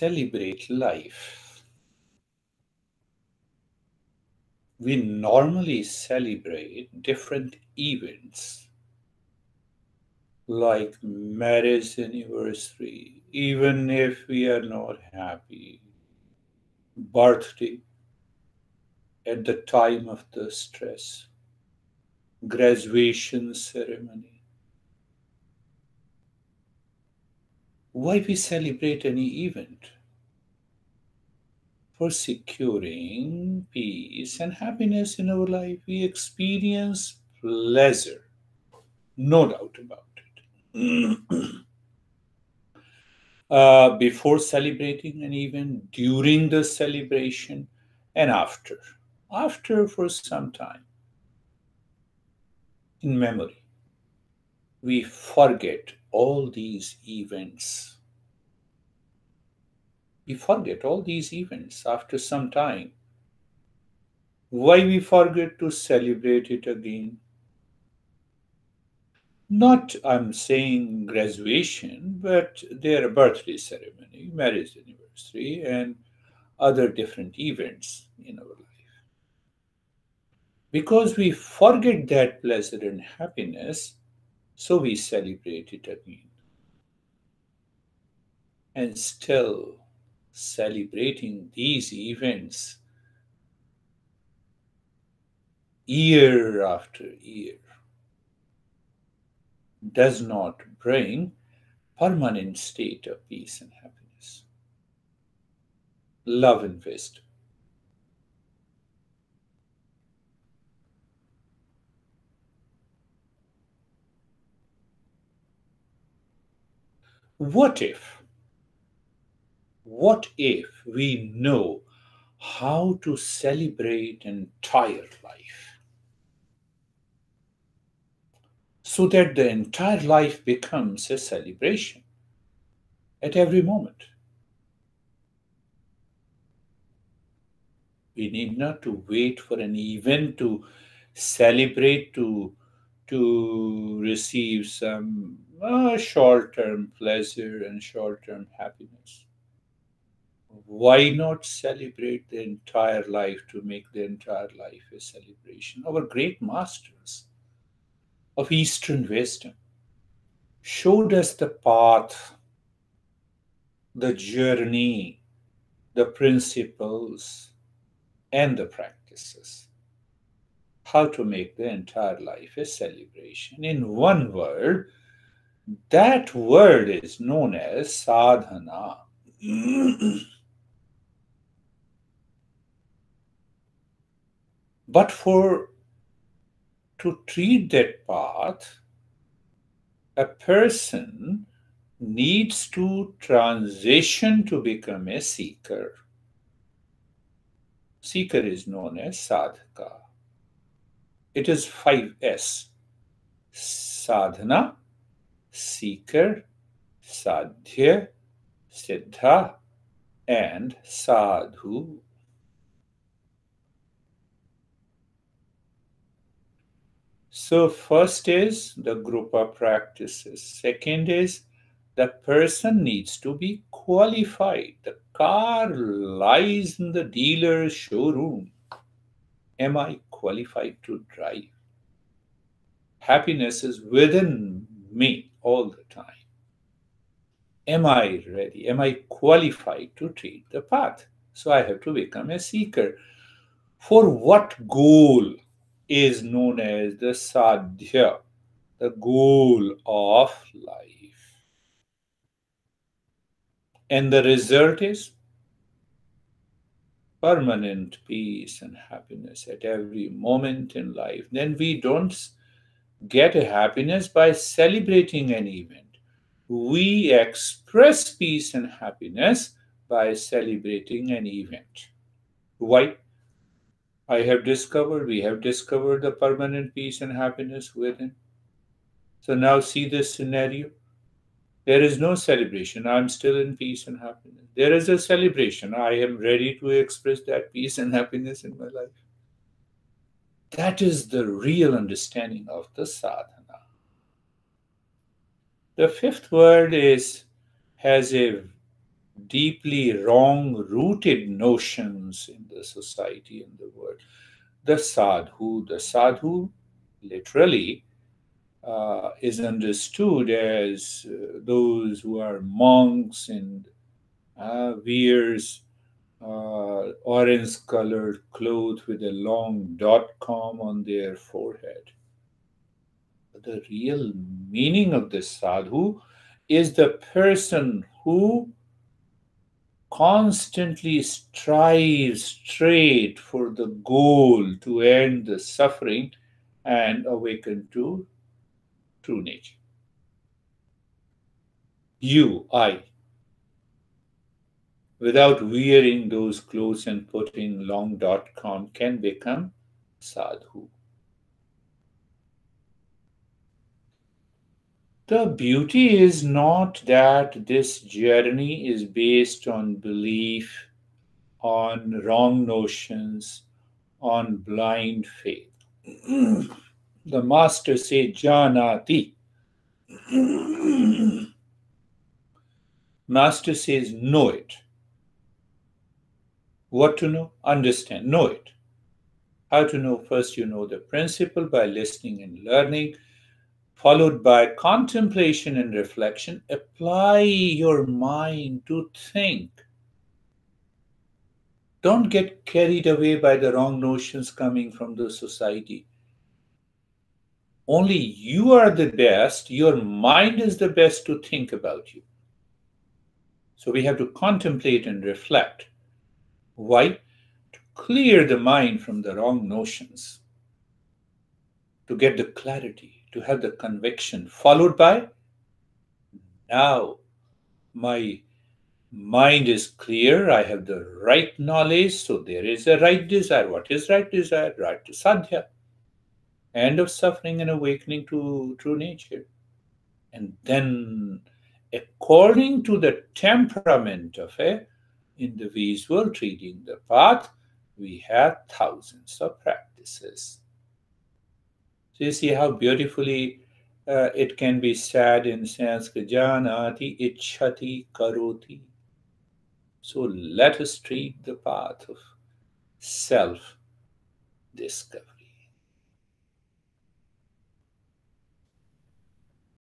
celebrate life. We normally celebrate different events like marriage anniversary, even if we are not happy, birthday at the time of the stress, graduation ceremony. Why we celebrate any event? For securing peace and happiness in our life, we experience pleasure, no doubt about it. Before celebrating an event, during the celebration, and after. After, for some time, in memory, we forget all these events. We forget all these events after some time. Why we forget to celebrate it again? Not, I'm saying graduation, but their birthday ceremony, marriage anniversary, and other different events in our life. Because we forget that pleasure and happiness, so we celebrate it again. And still, celebrating these events year after year does not bring permanent state of peace and happiness. Love and wisdom. What if? What if we know how to celebrate entire life so that the entire life becomes a celebration at every moment? We need not to wait for an event to celebrate, to receive some short-term pleasure and short-term happiness. Why not celebrate the entire life to make the entire life a celebration? Our great masters of Eastern wisdom showed us the path, the journey, the principles, and the practices. How to make the entire life a celebration. In one word, that word is known as sadhana. But for to treat that path, a person needs to transition to become a seeker. Seeker is known as Sadhaka. It is 5S. Sadhana, seeker, Sadhya, Siddha, and Sadhu. So first is the group of practices. Second is the person needs to be qualified. The car lies in the dealer's showroom. Am I qualified to drive? Happiness is within me all the time. Am I ready? Am I qualified to treat the path? So I have to become a seeker. For what goal is known as the Sadhya, the goal of life? And the result is permanent peace and happiness at every moment in life. Then we don't get a happiness by celebrating an event. We express peace and happiness by celebrating an event. Why? We have discovered the permanent peace and happiness within. So now see this scenario. There is no celebration. I'm still in peace and happiness. There is a celebration. I am ready to express that peace and happiness in my life. That is the real understanding of the sadhana. The fifth word has a deeply wrong rooted notions in the society and the world. The sadhu literally is understood as those who are monks and wears orange colored cloth with a long dot com on their forehead. The real meaning of the sadhu is the person who constantly strives straight for the goal to end the suffering and awaken to true nature. You, I, without wearing those clothes and putting long.com, can become sadhu. The beauty is not that this journey is based on belief, on wrong notions, on blind faith. The master says, Janati. Master says, know it. What to know? Understand. Know it. How to know? First, you know the principle by listening and learning, followed by contemplation and reflection. Apply your mind to think. Don't get carried away by the wrong notions coming from the society. Only you are the best, your mind is the best to think about you. So we have to contemplate and reflect. Why? To clear the mind from the wrong notions, to get the clarity, to have the conviction, followed by now my mind is clear, I have the right knowledge, so there is a right desire. What is right desire? Right to Sadhya, end of suffering and awakening to true nature. And then, according to the temperament of a individual treating the path, we have thousands of practices. So you see how beautifully it can be said in Sanskrit, Janati Ichhati Karoti. So let us treat the path of self discovery.